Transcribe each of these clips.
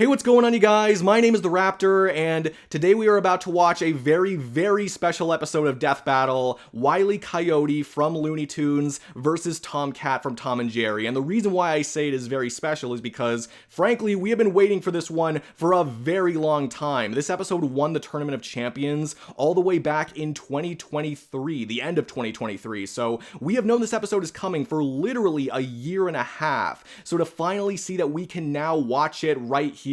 Hey, what's going on, you guys? My name is the Raptor, and today we are about to watch a very, very special episode of Death Battle, Wile E Coyote from Looney Tunes versus Tomcat from Tom and Jerry. And the reason why I say it is very special is because, frankly, we have been waiting for this one for a very long time. This episode won the Tournament of Champions all the way back in 2023, the end of 2023. So we have known this episode is coming for literally a year and a half. So to finally see that we can now watch it right here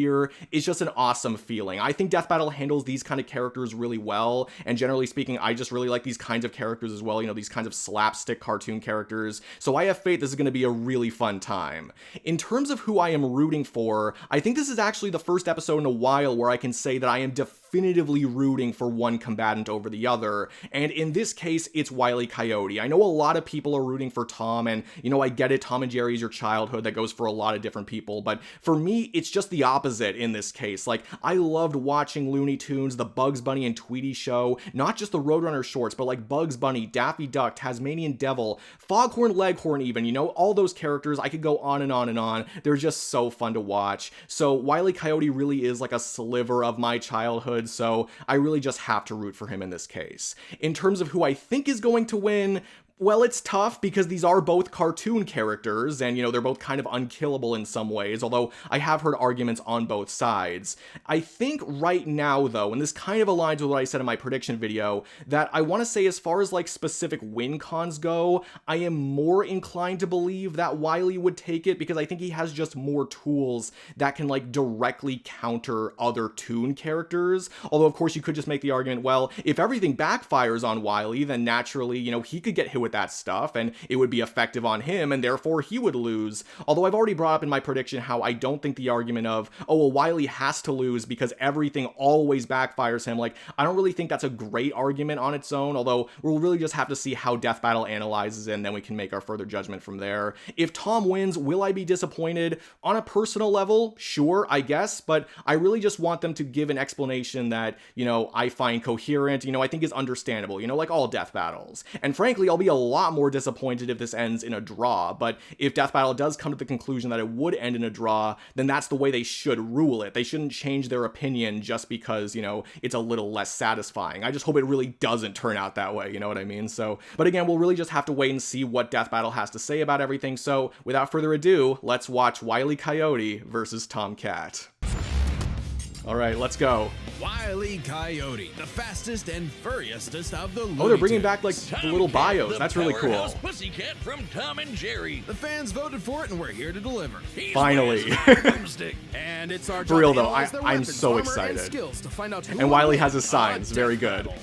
is just an awesome feeling. I think Death Battle handles these kind of characters really well, and generally speaking, I just really like these kinds of characters as well, you know, these kinds of slapstick cartoon characters, so I have faith this is going to be a really fun time. In terms of who I am rooting for, I think this is actually the first episode in a while where I can say that I am definitively rooting for one combatant over the other, and in this case, it's Wile E Coyote. I know a lot of people are rooting for Tom, and, you know, I get it, Tom and Jerry is your childhood, that goes for a lot of different people, but for me, it's just the opposite in this case. Like, I loved watching Looney Tunes, the Bugs Bunny and Tweety show, not just the Roadrunner shorts, but like Bugs Bunny, Daffy Duck, Tasmanian Devil, Foghorn Leghorn even, you know, all those characters. I could go on and on and on. They're just so fun to watch. So Wile E Coyote really is like a sliver of my childhood, so I really just have to root for him in this case. In terms of who I think is going to win, well, it's tough because these are both cartoon characters and, you know, they're both kind of unkillable in some ways, although I have heard arguments on both sides. I think right now, though, and this kind of aligns with what I said in my prediction video, that I want to say as far as like specific win cons go, I am more inclined to believe that Wile E would take it because I think he has just more tools that can like directly counter other Toon characters. Although, of course, you could just make the argument, well, if everything backfires on Wile E, then naturally, you know, he could get hit with that stuff and it would be effective on him and therefore he would lose. Although I've already brought up in my prediction how I don't think the argument of, oh, well, Wile E has to lose because everything always backfires him, like, I don't really think that's a great argument on its own, although we'll really just have to see how Death Battle analyzes it and then we can make our further judgment from there. If Tom wins, will I be disappointed? On a personal level, sure, I guess, but I really just want them to give an explanation that, you know, I find coherent, you know, I think is understandable, you know, like all Death Battles. And frankly, I'll be a lot more disappointed if this ends in a draw, but if Death Battle does come to the conclusion that it would end in a draw, then that's the way they should rule it. They shouldn't change their opinion just because, you know, it's a little less satisfying. I just hope it really doesn't turn out that way, you know what I mean? So, but again, we'll really just have to wait and see what Death Battle has to say about everything, so without further ado, let's watch Wile E Coyote versus Tomcat. Alright, let's go. Wile E Coyote, the fastest and furriestest of the Looney Oh, they're bringing Tunes. back, like, the little bios. That's really cool. Pussycat from Tom and Jerry. The fans voted for it and we're here to deliver. Finally. And it's our For real, job to though, analyze their I'm weapons, so armor, excited. and skills to find out who And Wile E will has his win signs. a Very death good. battle.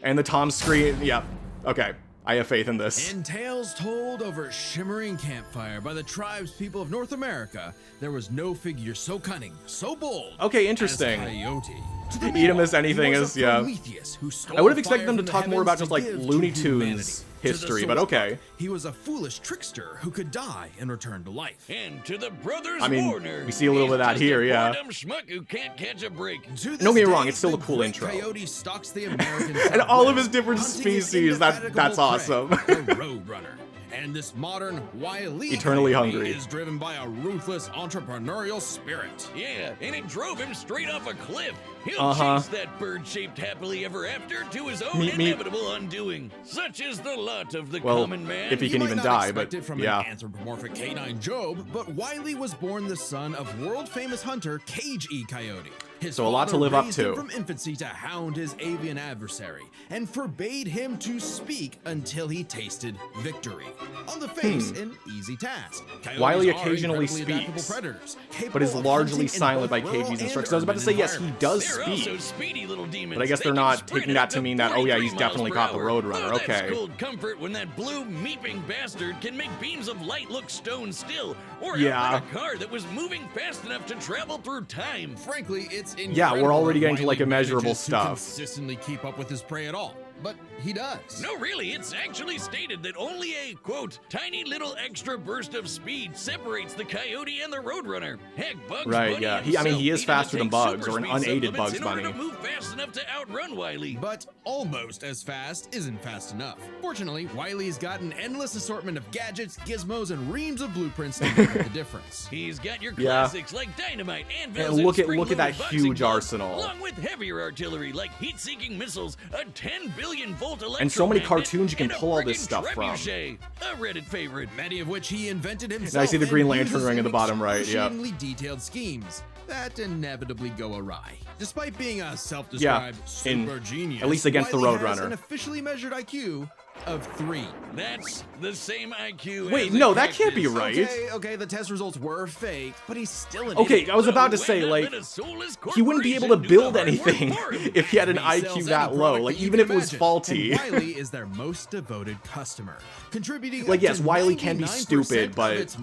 And the Tom screen, yep. Okay, I have faith in this. In tales told over a shimmering campfire by the tribes people of North America, there was no figure so cunning, so bold. Okay, interesting. As Coyote. Eat him as anything He is, was a yeah. Prometheus who stole I would have expected fire them to from the talk more about heavens just like to give Looney to Tunes humanity. history, To the but source okay. book, he was a foolish trickster who could die and return to life. And to the brothers I mean, Warner. we see a little bit of that He's here, just a yeah. poor dumb schmuck who can't catch a break. To this Don't get me wrong, day, it's still a the cool great intro. Coyote stalks the American And all of his Southwest, different hunting his species, that's indefatigable awesome. prey, the Roadrunner. And this modern Wile E Eternally Coyote hungry. is driven by a ruthless entrepreneurial spirit. Yeah, and it drove him straight off a cliff. He'll chase that bird-shaped happily ever after to his own Meep, meep. inevitable undoing. Such is the lot of the Well, common man. if he You can might even not die, expect but it from yeah. an anthropomorphic canine Job, but Wile E was born the son of world-famous hunter Cage E Coyote. His So a lot to father live up raised him to. from infancy to hound his avian adversary, and forbade him to speak until he tasted victory. On the face, an easy task. Coyotes Wile E are occasionally incredibly adaptable speaks, predators, but is capable of largely hunting in silent by both rural Cage's and instructions. I was about to urban say, yes, he environments. does They're speak. also speedy little demons. But I guess They they're can not sprint taking that up to mean that, oh yeah, he's 43 definitely caught the miles per Roadrunner, hour. okay. That's cold comfort when that blue meeping bastard can make beams of light look stone still, or Yeah. outrun a car that was moving fast enough to travel through time. Frankly, it's incredible. Yeah, we're already that getting to, like, Wile E immeasurable manages to stuff. consistently keep up with his prey at all, but he does. No, really, it's actually stated that only a, quote, tiny little extra burst of speed separates the Coyote and the Roadrunner. Heck, Bugs Right, Bunny yeah. I mean, himself he is needed to faster than take Bugs, super or an speed unaided supplements Bugs in order Bunny. to move fast enough to outrun Wile E. But almost as fast isn't fast enough. Fortunately, Wile E's got an endless assortment of gadgets, gizmos, and reams of blueprints to make the difference. He's got your Yeah. classics like dynamite, anvils, And look at spring-loaded that boxing huge gloves, arsenal. along with heavier artillery like heat-seeking missiles, a 10 billion volt electromagnet, And so many cartoons you can and a pull all this friggin' stuff from. trebuchet, a Reddit favorite. Many of which he invented himself. And I see the Green and Lantern uses ring at the in bottom right, yep. excruciatingly detailed schemes that inevitably go awry. Despite being a self-described super genius, at least against the Wile E Roadrunner. has an officially measured IQ of 3. That's the same IQ. Wait, as a no, that can't be cactus. right. Okay, the test results were fake, but he's still an Okay, idiot. I was about to So say, why not like, let a soulless he wouldn't be able to corporation do build the hard work anything for him? if he had an Acme IQ sells that any low. product Like, that you even can if it was imagine, faulty. And Wile E is their most devoted customer, contributing Like, up yes, to Wile E can be 99% stupid, of but, its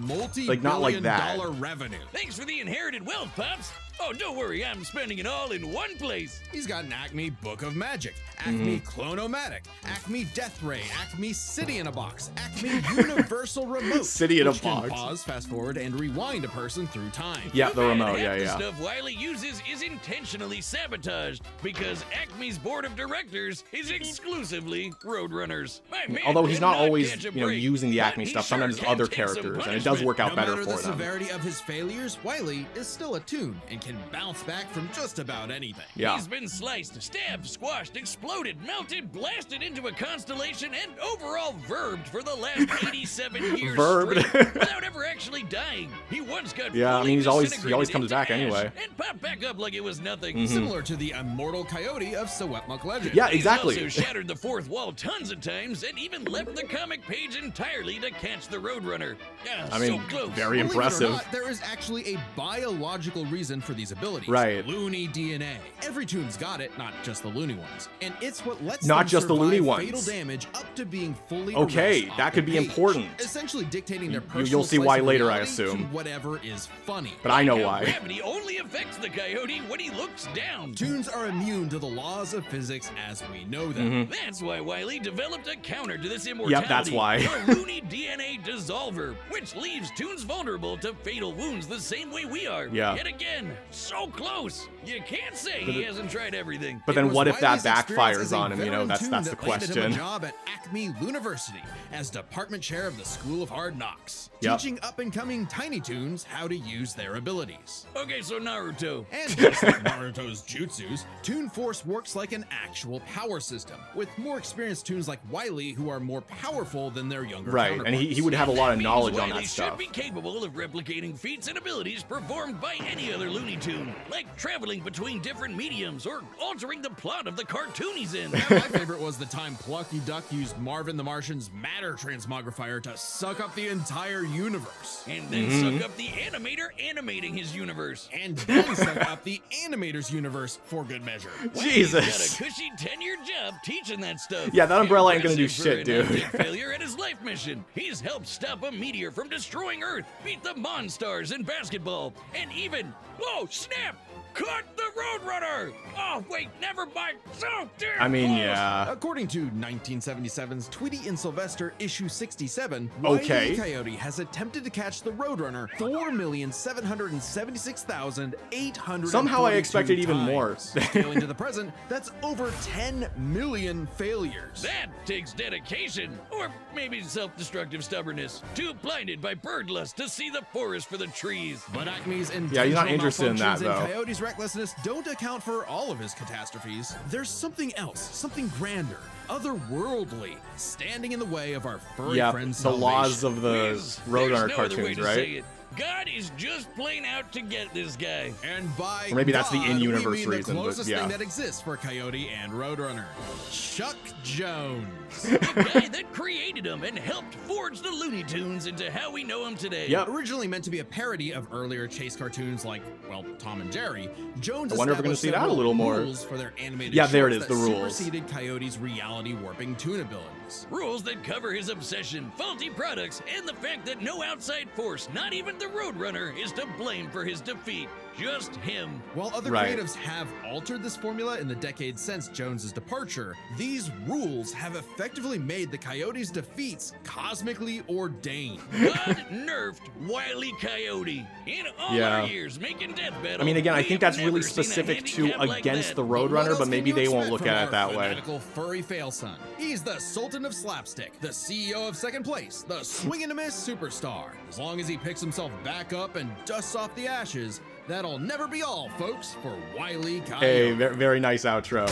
like, not like that. multi-billion-dollar revenue. Thanks for the inherited wealth, Pops. Oh, don't worry, I'm spending it all in one place. He's got an Acme Book of Magic, Acme Clonomatic, Acme Death Ray, Acme City in a Box, Acme Universal Remote. City in a which can box. pause, fast forward, and rewind a person through time. Yeah, the Too bad remote, half the yeah. stuff Wile E uses is intentionally sabotaged because Acme's board of directors is exclusively Roadrunners. My man Although he's could not always, catch a you know, break, using the but Acme he stuff. sure Sometimes can other take some characters, and it does work out No better matter for the them. severity of his failures, Wile E is still a toon and can bounce back from just about anything. Yeah. He's been sliced, stabbed, squashed, exploded, melted, blasted into a constellation, and overall verbed for the last 87 years Verbed. straight without ever actually dying. He once got Yeah, I fully mean, he always disintegrated comes into back ash anyway. and popped back up like it was nothing. Mm-hmm. Similar to the immortal Coyote of Sewetmuk legend. Yeah, He's exactly. also shattered the fourth wall tons of times and even left the comic page entirely to catch the Roadrunner. Yeah, I mean, so close. very Believe it or impressive. not, there is actually a biological reason for these abilities. Right. Looney DNA. Every toon's got it, not just the Looney ones. And it's what lets Not them just the survive Looney ones. fatal damage up to being fully Okay, erased that off could the be page, important. essentially dictating their You'll personal see slice why of later, I reality assume. to whatever is funny. But I know How why. Gravity only affects the Coyote when he looks down. Toons are immune to the laws of physics as we know them. That's why Wile E developed a counter to this immortality. that's why. The Looney DNA Dissolver, which leaves toons vulnerable to fatal wounds the same way we are. Yeah. Yet again, so close. You can't say he hasn't tried everything. But It then was what if that Wile's experience backfires as a on him? You know, veteran that's toon the that landed him question. a job at Acme University as department chair of the School of Hard Knocks, Yep. teaching up-and-coming Tiny Toons how to use their abilities. Okay, so Naruto. And just like Naruto's jutsus, Toon Force works like an actual power system, with more experienced Toons like Wile E who are more powerful than their younger Right, and he would have a lot of That means knowledge on Wile E that stuff. should be capable of replicating feats and abilities performed by any other Looney Tune, like traveling between different mediums or altering the plot of the cartoon he's in. My favorite was the time Plucky Duck used Marvin the Martian's matter transmogrifier to suck up the entire universe. And then Mm-hmm. suck up the animator animating his universe. And then suck up the animator's universe for good measure. Jesus. He's got a cushy 10-year job teaching that stuff. Yeah, that umbrella ain't gonna do Impressive shit, for an dude. epic failure at his life mission. He's helped stop a meteor from destroying Earth, beat the Monstars in basketball, and even, oh snap, caught the Roadrunner. Oh wait, never mind. So damn I mean, close. yeah. According to 1977's Tweety and Sylvester issue 67, Okay. Wile E Coyote has attempted to catch the Roadrunner 4,776,800. Somehow I expected even more. Scaling to the present, that's over 10 million failures. That takes dedication, or maybe self-destructive stubbornness. Too blinded by bird lust to see the forest for the trees. But Acme's Yeah, he's not intentional interested in that, malfunctions though. and Coyote's recklessness don't account for all of his catastrophes. There's something else, something grander, otherworldly, standing in the way of our furry Yeah, friends' the laws salvation. of the There's Roadrunner no other way cartoons, to right? say it. God is just plain out to get this guy. And by Or maybe that's the God, in-universe we mean reason, the but closest yeah. thing that exists for Coyote and Roadrunner. Chuck Jones. The guy that created him and helped forge the Looney Tunes into how we know him today. Yep. Originally meant to be a parody of earlier chase cartoons like, well, Tom and Jerry, Jones I wonder if we're gonna established see that a several little more. rules for their animated Yeah, there it shorts is, the that rules. superseded Coyote's reality warping toon abilities. Rules that cover his obsession, faulty products, and the fact that no outside force, not even the Roadrunner, is to blame for his defeat. just him. While other creatives have altered this formula in the decades since Jones's departure, these rules have effectively made the Coyote's defeats cosmically ordained. God nerfed Wile E. Coyote. In all our years making Death Battle, I mean, again, I think that's really specific to against the Roadrunner, but maybe they won't look at it that way. Furry failson. He's the Sultan of Slapstick, the CEO of Second Place, the swing and a miss superstar. As long as he picks himself back up and dusts off the ashes, that'll never be all, folks, for Wile E. Coyote. Hey, very nice outro.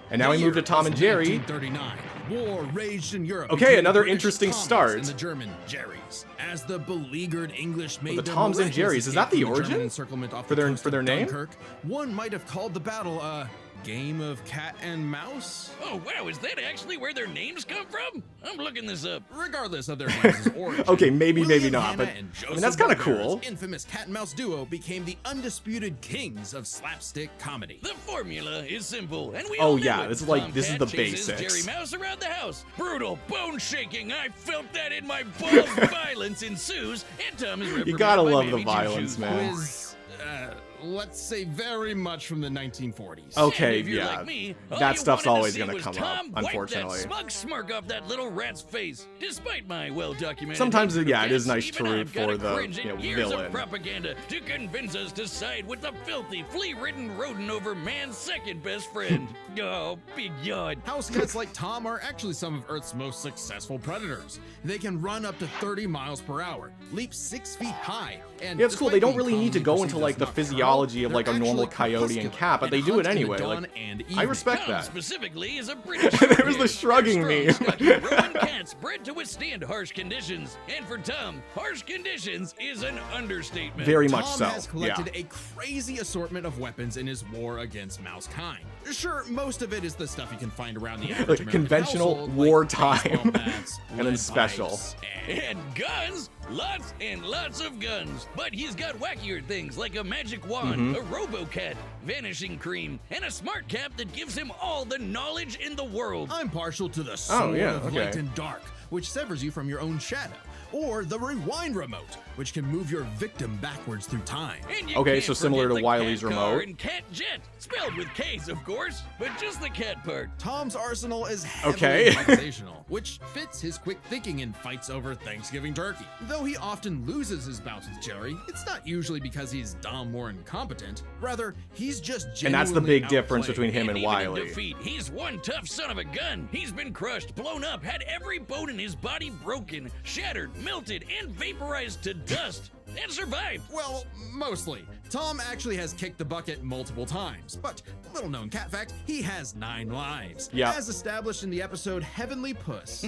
And now we move to Tom and Jerry. 1939. War raged in Europe. Okay, another interesting start. And the German Jerrys. As the beleaguered English made the Toms and Jerrys, is that the origin for their name? Dunkirk, one might have called the battle a game of cat and mouse. Oh wow, is that actually where their names come from? I'm looking this up. Regardless of their names' origin. Okay, maybe not, but I mean, that's kind of cool. Infamous cat and mouse duo became the undisputed kings of slapstick comedy. The formula is simple, and we all knew it. This is like this is the chases basics. Jerry Mouse around the house. Brutal, bone shaking. I felt that in my balls. Violence ensues, and Tom is reprimanded. You gotta by love the Mammy violence, Jim man. Who is, let's say, very much from the 1940s. Okay, if you're yeah. like me, all That you stuff's wanted to always see gonna was come Tom up, wipe unfortunately. That smug smirk off that little rat's face. Despite my well-documented, Sometimes, hatred yeah, of it is cats, nice to even root I've got for to the, cringe at years villain. of propaganda to convince us to side with the filthy, flea-ridden rodent over man's second best friend. Oh, big yawn. House cats like Tom are actually some of Earth's most successful predators. They can run up to 30 miles per hour, leap 6 feet high, and Yeah, it's cool. They don't despite really need to being go commonly into like the perceived as physiology of nocturnal, like a they're normal actually coyote and crepuscular cat, but they and do it hunt in the anyway. dawn Like, and I evening. respect Tom that. specifically is a British. There's the shrugging They're meme. strong, stocky, Roman cats bred to withstand harsh conditions, and for Tom, harsh conditions is an understatement. Very much Tom so. has collected Yeah. a crazy assortment of weapons in his war against mouse kind. Sure, most of it is the stuff you can find around the average American conventional household, wartime. baseball bats, And then lead special. pipes, And guns, lots and lots of guns. But he's got wackier things like a magic wand, a robo-cat, vanishing cream, and a smart cap that gives him all the knowledge in the world. I'm partial to the sword of okay. light and dark, which severs you from your own shadow, or the rewind remote, which can move your victim backwards through time. And you Okay, can't so similar forget to the Wile's cat car remote. and cat jet, spelled with K's, of course, but just the cat part. Tom's arsenal is heavily Okay. improvisational, which fits his quick thinking in fights over Thanksgiving turkey. Though he often loses his bouts with Jerry, it's not usually because he's dumb or incompetent. Rather, he's just genuinely And that's the big difference outplayed. between him and even Wile in E. defeat, he's one tough son of a gun. He's been crushed, blown up, had every bone in his body broken, shattered, melted, and vaporized to dust, and survived. Well, mostly. Tom actually has kicked the bucket multiple times, but little known cat fact, he has 9 lives. Yeah. As established in the episode Heavenly Puss.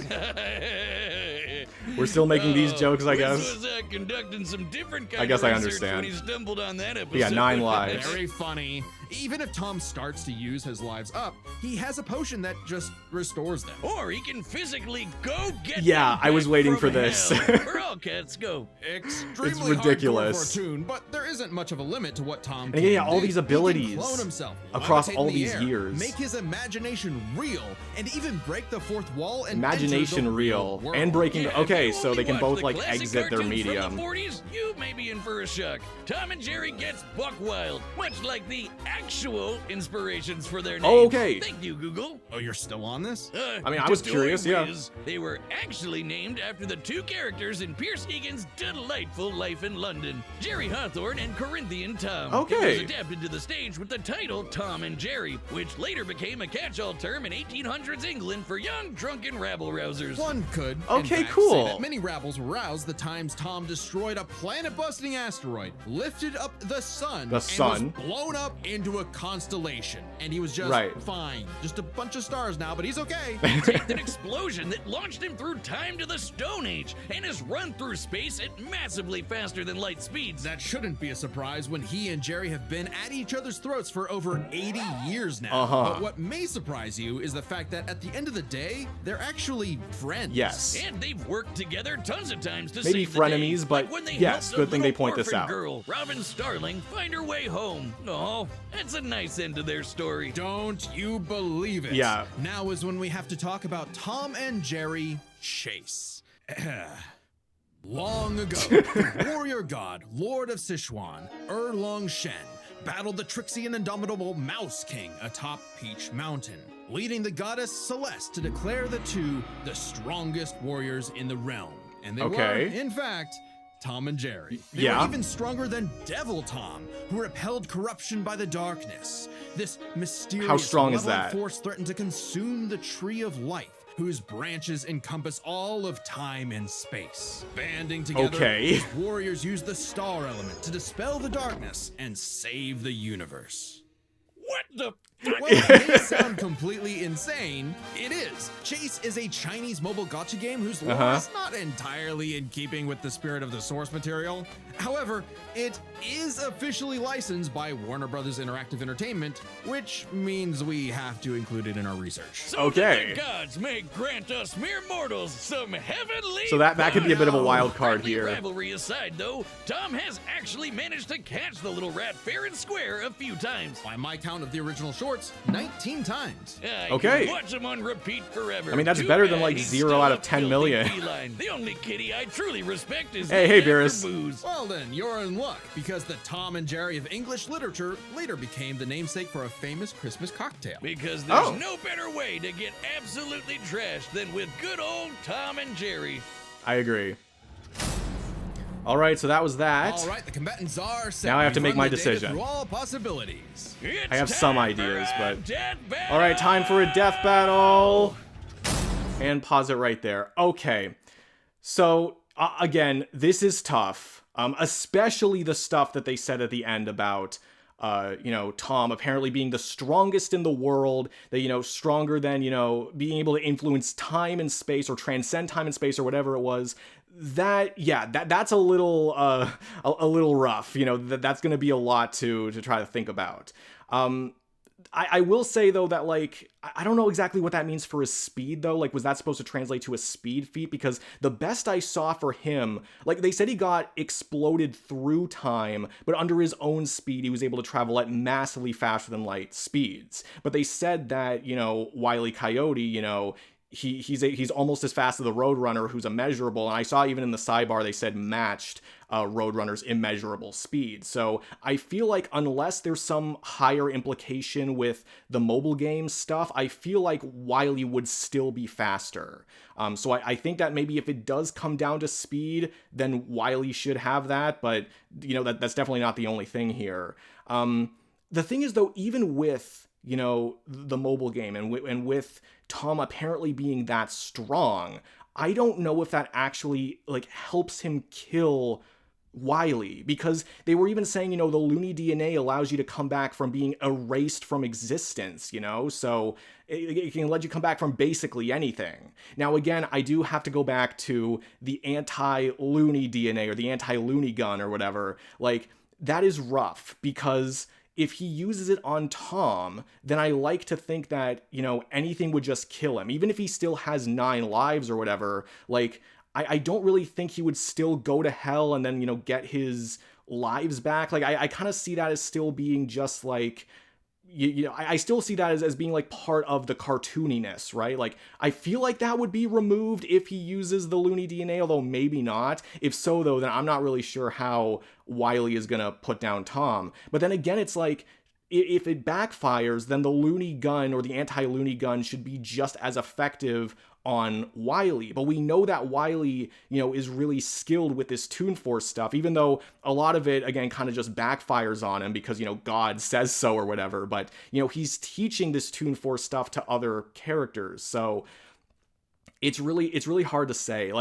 We're still making these jokes, I guess. This was conducting some different kind I guess of I research understand. when he stumbled on that episode. Yeah, 9 lives. Very funny. Even if Tom starts to use his lives up, he has a potion that just restores them. Or he can physically go get Yeah, them I was back waiting from for this. hell. Where all cats go. Extremely ridiculous. hardcore cartoon, but there isn't much of a limit to what Tom And can yeah, all do. these He can abilities clone himself, across levitate all in the these air, years. make his imagination real, and even break the fourth wall and Imagination enter the real world. and breaking. Yeah, Okay, if you so only they can watch both the like classic exit their cartoons medium. From the 40s, you may be in for a shock. Tom and Jerry gets buck wild, much like the actual inspirations for their names. Oh, okay. Thank you, Google. Oh, you're still on this? I mean, I was Just curious, yeah. whiz. They were actually named after the 2 characters in Pierce Egan's delightful life in London, Jerry Hawthorne and Corinthian Tom. Okay. It was adapted to the stage with the title Tom and Jerry, which later became a catch-all term in 1800s England for young, drunken rabble-rousers. One could, Okay, in fact, cool. say that many rabbles were roused the times Tom destroyed a planet-busting asteroid, lifted up the sun, and was blown up into a constellation. And he was just fine. Just a bunch of stars now, but he's okay. Take an explosion that launched him through time to the Stone Age and has run through space at massively faster than light speeds. That shouldn't be a surprise when he and Jerry have been at each other's throats for over 80 years now. But what may surprise you is the fact that at the end of the day, they're actually friends. Yes. And they've worked together tons of times to Maybe save the day. frenemies, but Like when they yes, helped good a thing they little point this orphan out. girl, Robin Starling, find her way home. Oh, that's a nice end to their story. Don't you believe it? Yeah. Now is when we have to talk about Tom and Jerry Chase. Long ago, the warrior god, Lord of Sichuan, Erlong Shen, battled the tricksy and indomitable Mouse King atop Peach Mountain, leading the goddess Celeste to declare the two the strongest warriors in the realm. And they were, in fact, Tom and Jerry. They were even stronger than Devil Tom, who repelled corruption by the darkness. This mysterious force threatened to consume the Tree of Life, whose branches encompass all of time and space. Banding together, these warriors use the star element to dispel the darkness and save the universe. What the? Well, it may sound completely insane. It is. Chase is a Chinese mobile gacha game whose lore is not entirely in keeping with the spirit of the source material. However, it is officially licensed by Warner Brothers Interactive Entertainment, which means we have to include it in our research. So that the gods may grant us mere mortals some heavenly. So that could be a bit of a wild card here. Rivalry aside, though, Tom has actually managed to catch the little rat fair and square a few times. By my count of the original shorts, 19 times. Okay. Watch him on repeat forever. I mean, that's better than like 0 out of 10 million. The only kitty I truly respect is hey, Beerus. Well then, you're in luck, because the Tom and Jerry of English literature later became the namesake for a famous Christmas cocktail. Because there's no better way to get absolutely trashed than with good old Tom and Jerry. I agree. All right, so that was that. All right, the combatants are set. Now I have to make my decision. Through all possibilities. I have some ideas, but all right, time for a death battle. And pause it right there. Okay, so again, this is tough, especially the stuff that they said at the end about Tom apparently being the strongest in the world, that, stronger than, being able to influence time and space or transcend time and space or whatever it was. That's a little rough. That's going to be a lot to try to think about. I will say, though, that, like, I don't know exactly what that means for his speed, though. Like, was that supposed to translate to a speed feat? Because the best I saw for him, like, they said he got exploded through time, but under his own speed, he was able to travel at massively faster than light speeds. But they said that, Wile E. Coyote, he's almost as fast as the Roadrunner, who's immeasurable. And I saw even in the sidebar they said matched Roadrunner's immeasurable speed. So I feel like unless there's some higher implication with the mobile game stuff, I feel like Wile E would still be faster. So I think that maybe if it does come down to speed, then Wile E should have that. But that's definitely not the only thing here. The thing is, though, even with the mobile game and with Tom apparently being that strong, I don't know if that actually helps him kill Wile E, because they were even saying, the Looney DNA allows you to come back from being erased from existence, so it can let you come back from basically anything. Now, again, I do have to go back to the anti-Looney DNA or the anti-Looney gun or whatever. Like, that is rough, because if he uses it on Tom, then I like to think that, anything would just kill him. Even if he still has 9 lives or whatever, I don't really think he would still go to hell and then, get his lives back. I kind of see that as still being just I still see that as being part of the cartooniness, right? I feel like that would be removed if he uses the Looney DNA, although maybe not. If so, though, then I'm not really sure how Wile E is going to put down Tom. But then again, it's if it backfires, then the Looney gun or the anti-Looney gun should be just as effective on Wile E. But we know that Wile E, is really skilled with this Toon Force stuff, even though a lot of it, again, kind of just backfires on him because, God says so or whatever. But, he's teaching this Toon Force stuff to other characters. So it's really hard to say.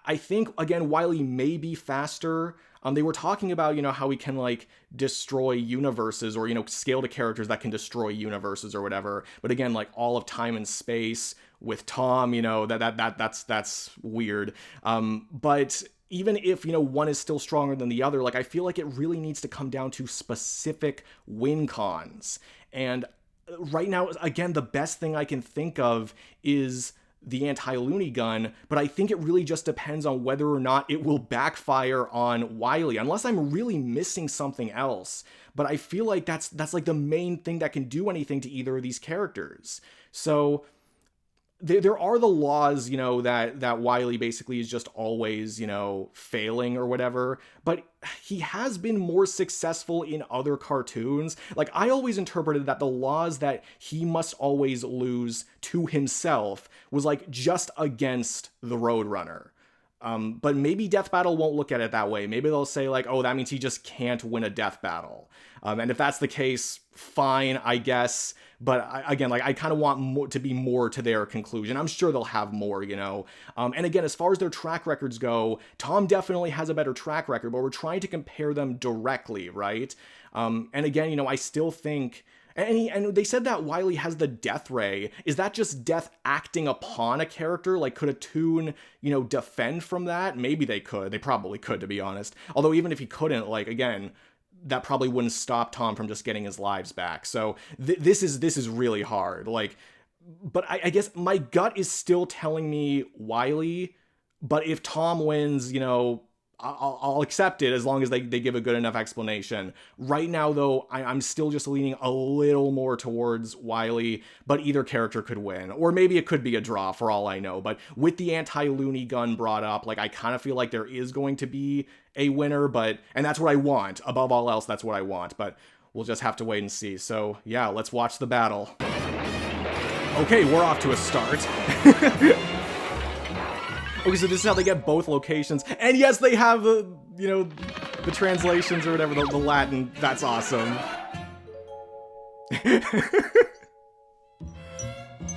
I think, again, Wile E may be faster. They were talking about, how he can, destroy universes or, scale to characters that can destroy universes or whatever. But again, all of time and space with Tom, that's weird. But even if, one is still stronger than the other, I feel like it really needs to come down to specific win cons. And right now, again, the best thing I can think of is the anti-Looney gun, but I think it really just depends on whether or not it will backfire on Wile E, unless I'm really missing something else. But I feel like that's the main thing that can do anything to either of these characters. So there are the laws, you know, that Wile E basically is just always, you know, failing or whatever, but he has been more successful in other cartoons. Like, I always interpreted that the laws that he must always lose to himself was, like, just against the Roadrunner. But maybe Death Battle won't look at it that way. Maybe they'll say, like, oh, that means he just can't win a death battle. And if that's the case, fine, I guess. But again, like, I kind of want more to be more to their conclusion. I'm sure they'll have more, you know. And again, as far as their track records go, Tom definitely has a better track record, but we're trying to compare them directly, right? And again, you know, I still think... And they said that Wile E has the death ray. Is that just death acting upon a character? Like, could a toon, you know, defend from that? Maybe they could. They probably could, to be honest. Although even if he couldn't, like, again, that probably wouldn't stop Tom from just getting his lives back. So this is really hard. Like, but I guess my gut is still telling me Wile E. But if Tom wins, you know, I'll accept it as long as they give a good enough explanation. Right now, though, I'm still just leaning a little more towards Wile E, but either character could win. Or maybe it could be a draw for all I know. But with the anti-Looney gun brought up, like, I kind of feel like there is going to be a winner, and that's what I want. Above all else, that's what I want. But we'll just have to wait and see. So, yeah, let's watch the battle. Okay, we're off to a start. Okay, so this is how they get both locations. And yes, they have the, you know, the translations or whatever, the Latin. That's awesome.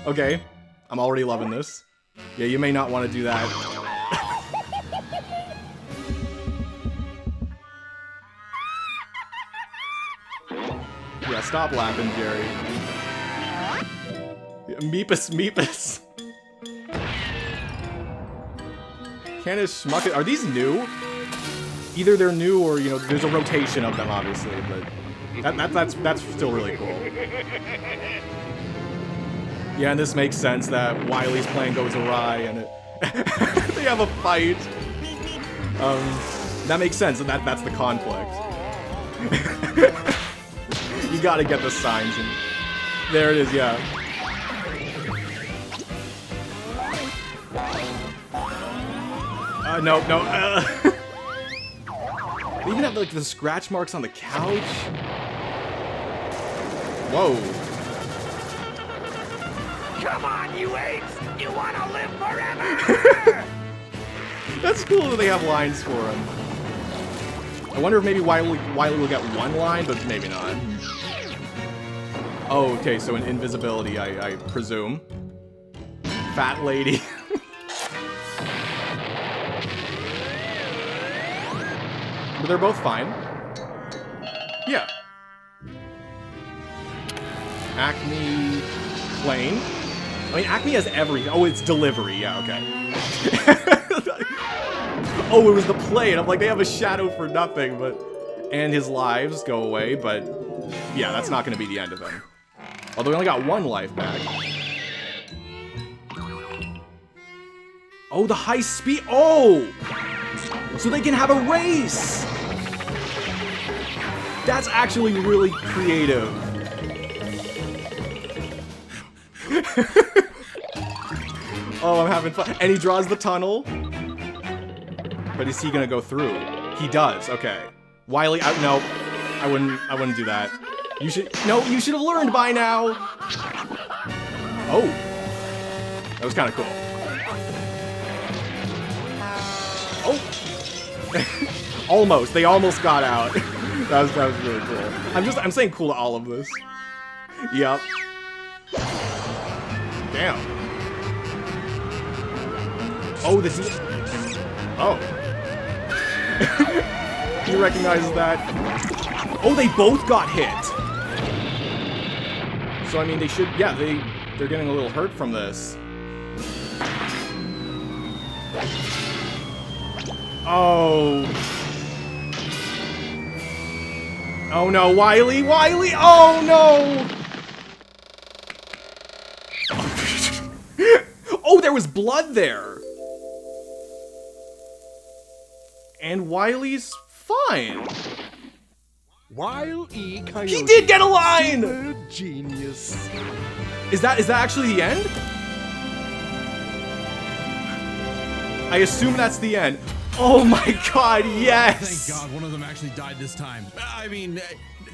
Okay, I'm already loving this. Yeah, you may not want to do that. Yeah, stop laughing, Jerry. Yeah, Meepus, Meepus. Canis, Maka, are these new? Either they're new or, you know, there's a rotation of them, obviously, but that's still really cool. Yeah, and this makes sense that Wile E's plan goes awry and they have a fight. That makes sense, and that's the conflict. You gotta get the signs, and there it is, yeah. No. They even have, like, the scratch marks on the couch. Whoa. Come on, you apes! You wanna live forever! That's cool that they have lines for him. I wonder if maybe Wile E will get one line, but maybe not. Oh, okay, so an invisibility, I presume. Fat lady. But they're both fine. Yeah. Acme plane. I mean, Acme has everything. Oh, it's delivery. Yeah, okay. Oh, it was the plane. I'm like, they have a shadow for nothing, but... And his lives go away, but... Yeah, that's not going to be the end of him. Although he only got one life back. Oh, the high speed. Oh! So they can have a race! That's actually really creative. Oh, I'm having fun. And he draws the tunnel. But is he gonna go through? He does, okay. Wile E, no. I wouldn't do that. You should have learned by now. Oh. That was kind of cool. Oh. Almost. They almost got out. That was really cool. I'm saying cool to all of this. Yep. Damn. Oh, oh. He recognizes that. Oh, they both got hit. So I mean, they should. Yeah, they're getting a little hurt from this. Oh. Oh no, Wile E! Oh no! Oh, there was blood there! And Wile E's fine. Wile E, Coyote. He did get a line! Super genius. Is that actually the end? I assume that's the end. Oh my god, yes! Thank God one of them actually died this time. I mean,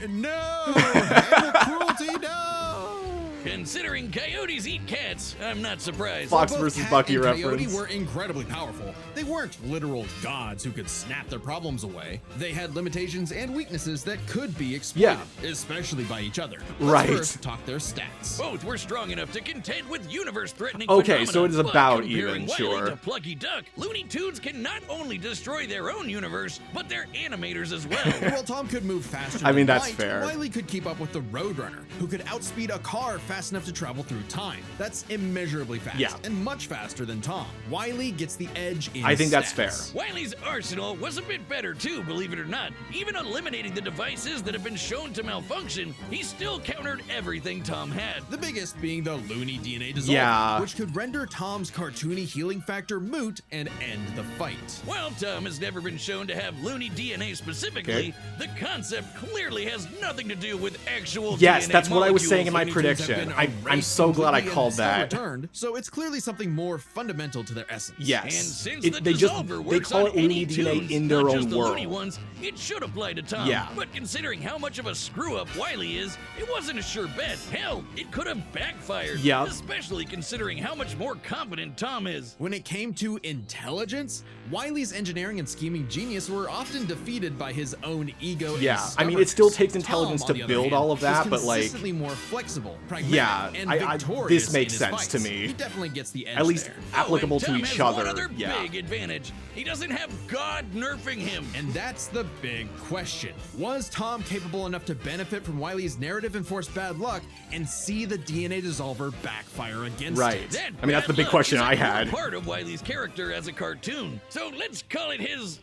no! Animal cruelty, no! Considering coyotes eat cats, I'm not surprised. Fox Both versus Cat Bucky and reference. Coyote were incredibly powerful. They weren't literal gods who could snap their problems away. They had limitations and weaknesses that could be exploited, especially by each other. Right. Let's first talk their stats. Both were strong enough to contend with universe-threatening Okay, so it is phenomena, about but comparing even, Wile E sure. to Plucky Duck, Looney Tunes can not only destroy their own universe, but their animators as well. While Tom could move faster I mean, than that's light, fair. Wile E could keep up with the Roadrunner, who could outspeed a car fast enough to travel through time. That's immeasurably fast, Yeah. and much faster than Tom. Wile E gets the edge in I think that's stats. fair. Wile's arsenal was a bit better too, believe it or not. Even eliminating the devices that have been shown to malfunction, he still countered everything Tom had. The biggest being the Looney DNA dissolver, Yeah. which could render Tom's cartoony healing factor moot and end the fight. While Tom has never been shown to have Looney DNA specifically, the concept clearly has nothing to do with actual Yes, DNA that's what I was molecules. saying in my Looney Tunes have prediction. been I'm erased so glad I completely and called still that. returned, so it's clearly something more fundamental to their essence. Yes. And since It- the they dissolver works call on it Looney any DNA tunes, in their not own just the Looney world. ones, it should apply to Tom. Yeah. But considering how much of a screw-up Wile E is, it wasn't a sure bet. Hell, it could have backfired. Yep. Especially considering how much more competent Tom is. When it came to intelligence, Wile's engineering and scheming genius were often defeated by his own ego. and Yeah, I mean, it still takes stubbornness. intelligence Tom, to on the other build hand, all of that, was but, like, consistently more flexible, pragmatic, Yeah, and I- victorious this makes in his sense to fights. me. He definitely gets the edge At least there. applicable and to Tom each has other. One other Yeah. big advantage. He doesn't have God nerfing him. And that's the big question. Was Tom capable enough to benefit from Wile's narrative-enforced bad luck and see the DNA dissolver backfire against Right. it? That I mean, that's the bad big luck question is a I core had. part of Wile's character as a cartoon. So let's call it his,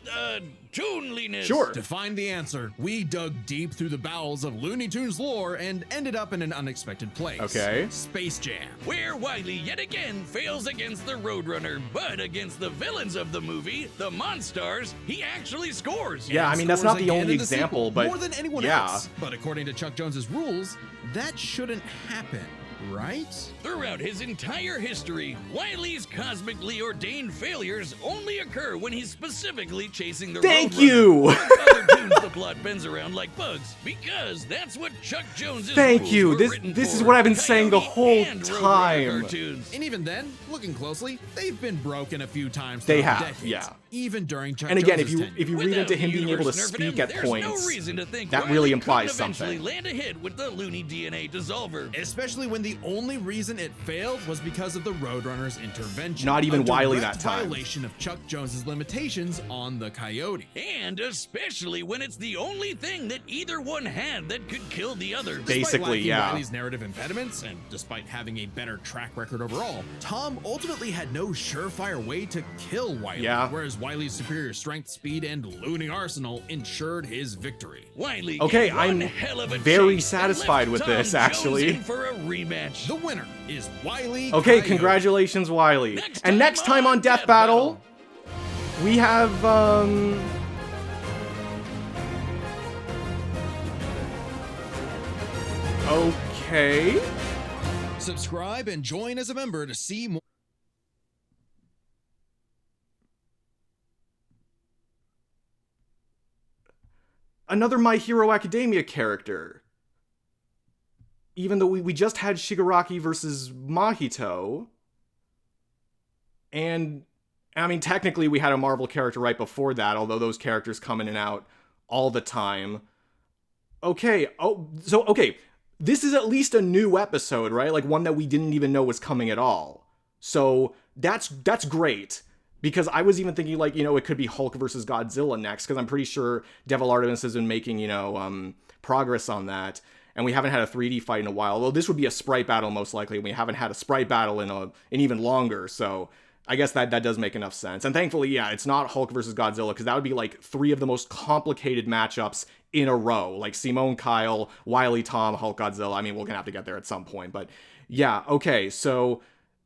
toonliness. Sure. To find the answer, we dug deep through the bowels of Looney Tunes lore and ended up in an unexpected place. Okay. Space Jam. Where Wile E yet again fails against the Roadrunner, but against the villains of the movie, the Monstars, he actually scores. Yeah, I mean, that's Scores not the again only in the example, sequel, but more than anyone yeah. else. But according to Chuck Jones's rules, that shouldn't happen, right? Throughout his entire history, Wile E's cosmically ordained failures only occur when he's specifically chasing the Thank Roadrunner. you! Other tunes the plot bends around like bugs, because that's what Chuck Jones's Thank rules you. were This- written this is for. what I've been saying the Coyote whole and Roadrunner time. cartoons. And even then, looking closely, they've been broken a few times. They throughout the have, decades, yeah. Even during Chuck And again, if Jones's you tenure. if you read Without into him the being able to universe nerfing speak him, at there's points, no reason to think that Wile really E implies couldn't eventually something. land a hit with the Looney DNA dissolver. Especially when the only reason it failed was because of the Roadrunner's intervention. Not even a Wile E direct that time. Violation of Chuck Jones's limitations on the Coyote. And especially when it's the only thing that either one had that could kill the other. Basically, Despite lacking yeah. Wile's narrative impediments, and despite having a better track record overall, Tom ultimately had no surefire way to kill Wile. Yeah. Whereas Wile's superior strength, speed, and loony arsenal ensured his victory. Wile E Okay, gave one I'm hell of a very chase satisfied and with left Tom this, actually. Jones in for a rematch. The winner is Wile E. Okay, Coyote. congratulations, Wile E. Next And next time on Death Battle, we have okay. Subscribe and join as a member to see more. Another My Hero Academia character. Even though we just had Shigaraki versus Mahito. And, I mean, technically we had a Marvel character right before that, although those characters come in and out all the time. Okay, okay. This is at least a new episode, right? Like one that we didn't even know was coming at all. So that's great. Because I was even thinking, like, you know, it could be Hulk versus Godzilla next, because I'm pretty sure Devil Artemis has been making, you know, progress on that. And we haven't had a 3D fight in a while. Although this would be a sprite battle, most likely. We haven't had a sprite battle in even longer, so I guess that does make enough sense. And thankfully, yeah, it's not Hulk versus Godzilla, because that would be, like, 3 of the most complicated matchups in a row. Like, Simone, Kyle, Wile E, Tom, Hulk, Godzilla. I mean, we're gonna have to get there at some point, but yeah, okay, so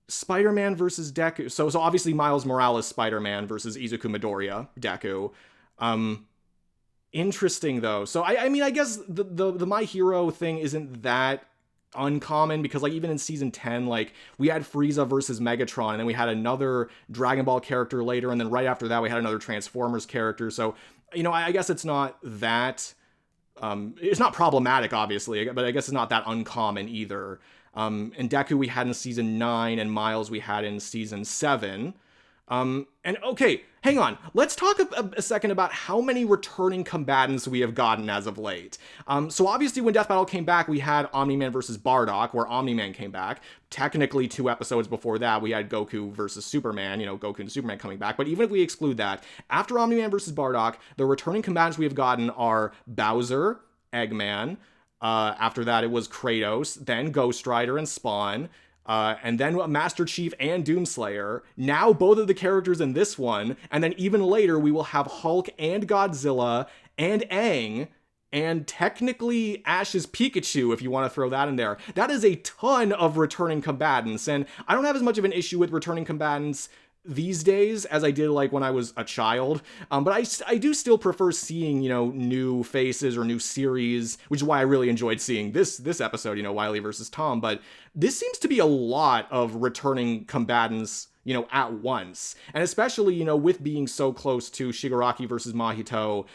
Spider-Man versus Deku. So obviously Miles Morales Spider-Man versus Izuku Midoriya Deku. Interesting though. So I mean, I guess the My Hero thing isn't that uncommon, because like even in season 10, like we had Frieza versus Megatron, and then we had another Dragon Ball character later, and then right after that we had another Transformers character. So, you know, I guess it's not that it's not problematic, obviously, but I guess it's not that uncommon either. And Deku we had in season 9, and Miles we had in season 7. And okay, hang on. Let's talk a second about how many returning combatants we have gotten as of late. So obviously when Death Battle came back, we had Omni-Man versus Bardock, where Omni-Man came back. Technically 2 episodes before that, we had Goku versus Superman, you know, Goku and Superman coming back. But even if we exclude that, after Omni-Man versus Bardock, the returning combatants we have gotten are Bowser, Eggman. After that, it was Kratos, then Ghost Rider and Spawn. And then Master Chief and Doomslayer. Now both of the characters in this one. And then even later, we will have Hulk and Godzilla and Aang. And technically Ash's Pikachu, if you want to throw that in there. That is a ton of returning combatants. And I don't have as much of an issue with returning combatants these days as I did like when I was a child, but I do still prefer seeing, you know, new faces or new series, which is why I really enjoyed seeing this episode, you know, Wile E versus Tom. But this seems to be a lot of returning combatants, you know, at once, and especially, you know, with being so close to Shigaraki versus Mahito.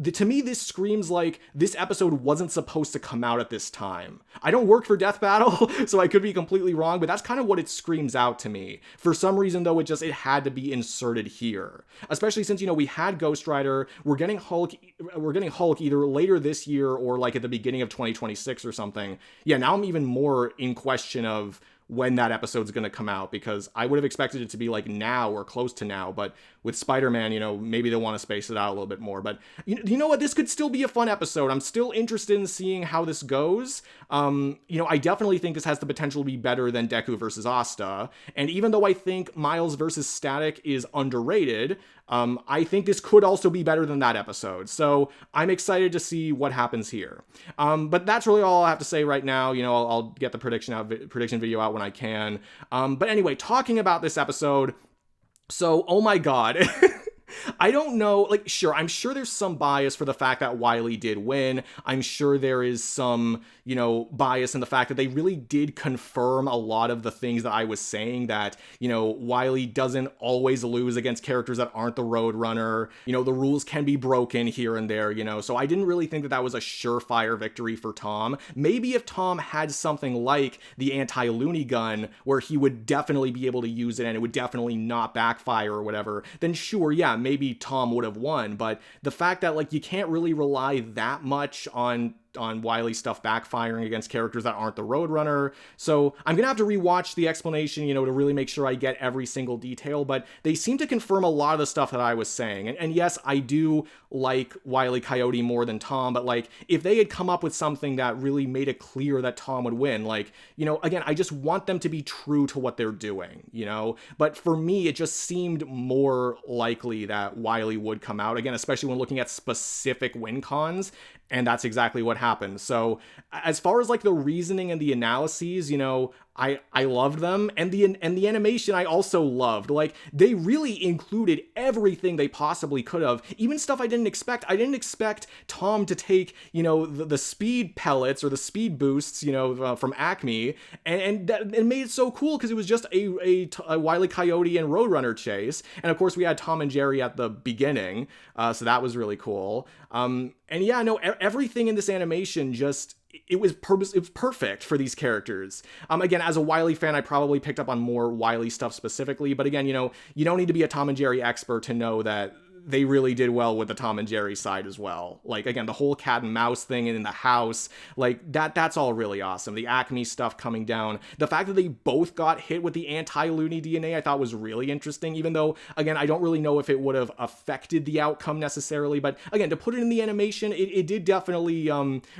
To me, this screams like this episode wasn't supposed to come out at this time. I don't work for Death Battle, so I could be completely wrong, but that's kind of what it screams out to me. For some reason, though, it had to be inserted here. Especially since, you know, we had Ghost Rider, we're getting Hulk either later this year or like at the beginning of 2026 or something. Yeah, now I'm even more in question of when that episode's going to come out, because I would have expected it to be like now or close to now, but with Spider-Man, you know, maybe they'll want to space it out a little bit more. But you know what? This could still be a fun episode. I'm still interested in seeing how this goes. You know, I definitely think this has the potential to be better than Deku versus Asta. And even though I think Miles versus Static is underrated, I think this could also be better than that episode. So I'm excited to see what happens here. But that's really all I have to say right now. You know, I'll get the prediction video out when I can. But anyway, talking about this episode. So, oh my god. I don't know, like, sure, I'm sure there's some bias for the fact that Wile E did win. I'm sure there is some, you know, bias in the fact that they really did confirm a lot of the things that I was saying, that, you know, Wile E doesn't always lose against characters that aren't the Roadrunner. You know, the rules can be broken here and there, you know, so I didn't really think that that was a surefire victory for Tom. Maybe if Tom had something like the anti-Looney gun, where he would definitely be able to use it and it would definitely not backfire or whatever, then sure, yeah, maybe Tom would have won. But the fact that, like, you can't really rely that much on Wile E stuff backfiring against characters that aren't the Roadrunner. So I'm gonna have to rewatch the explanation, you know, to really make sure I get every single detail, but they seem to confirm a lot of the stuff that I was saying. And yes, I do like Wile E Coyote more than Tom, but like, if they had come up with something that really made it clear that Tom would win, like, you know, again, I just want them to be true to what they're doing, you know? But for me, it just seemed more likely that Wile E would come out, again, especially when looking at specific win cons. And that's exactly what happened. So as far as like the reasoning and the analyses, you know, I loved them, and the animation I also loved. Like, they really included everything they possibly could have, even stuff I didn't expect. I didn't expect Tom to take, you know, the speed pellets or the speed boosts, you know, from Acme, and it made it so cool because it was just a Wile E Coyote and Roadrunner chase, and of course we had Tom and Jerry at the beginning, so that was really cool. And yeah, no, everything in this animation just, it was perfect for these characters. Again, as a Wile E fan, I probably picked up on more Wile E stuff specifically, but again, you know, you don't need to be a Tom and Jerry expert to know that they really did well with the Tom and Jerry side as well. Like, again, the whole cat and mouse thing in the house, like, that's all really awesome. The Acme stuff coming down. The fact that they both got hit with the anti-Looney DNA I thought was really interesting, even though, again, I don't really know if it would have affected the outcome necessarily, but again, to put it in the animation, it did definitely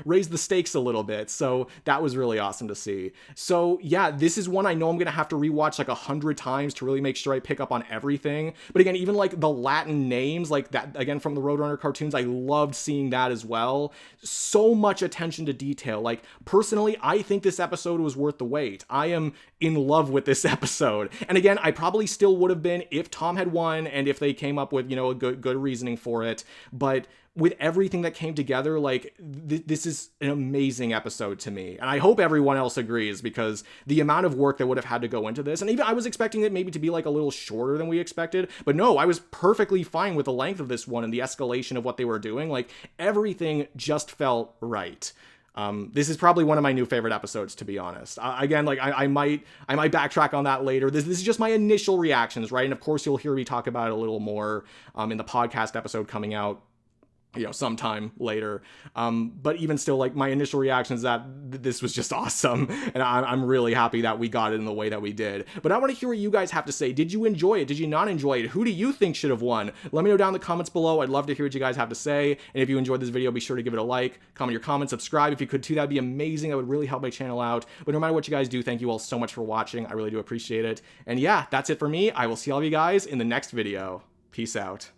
raise the stakes a little bit, so that was really awesome to see. So yeah, this is one I know I'm gonna have to rewatch like 100 times to really make sure I pick up on everything. But again, even like the Latin names, like that, again, from the Roadrunner cartoons, I loved seeing that as well. So much attention to detail. Like, personally, I think this episode was worth the wait. I am in love with this episode. And again, I probably still would have been if Tom had won and if they came up with, you know, a good reasoning for it. But with everything that came together, like, this is an amazing episode to me. And I hope everyone else agrees, because the amount of work that would have had to go into this, and even I was expecting it maybe to be like a little shorter than we expected, but no, I was perfectly fine with the length of this one and the escalation of what they were doing. Like, everything just felt right. This is probably one of my new favorite episodes, to be honest. Again, like, I might backtrack on that later. This is just my initial reactions, right? And of course, you'll hear me talk about it a little more in the podcast episode coming out, you know, sometime later. But even still, like, my initial reaction is that this was just awesome. And I'm really happy that we got it in the way that we did. But I want to hear what you guys have to say. Did you enjoy it? Did you not enjoy it? Who do you think should have won? Let me know down in the comments below. I'd love to hear what you guys have to say. And if you enjoyed this video, be sure to give it a like, comment your comments, subscribe if you could too. That'd be amazing. That would really help my channel out. But no matter what you guys do, thank you all so much for watching. I really do appreciate it. And yeah, that's it for me. I will see all of you guys in the next video. Peace out.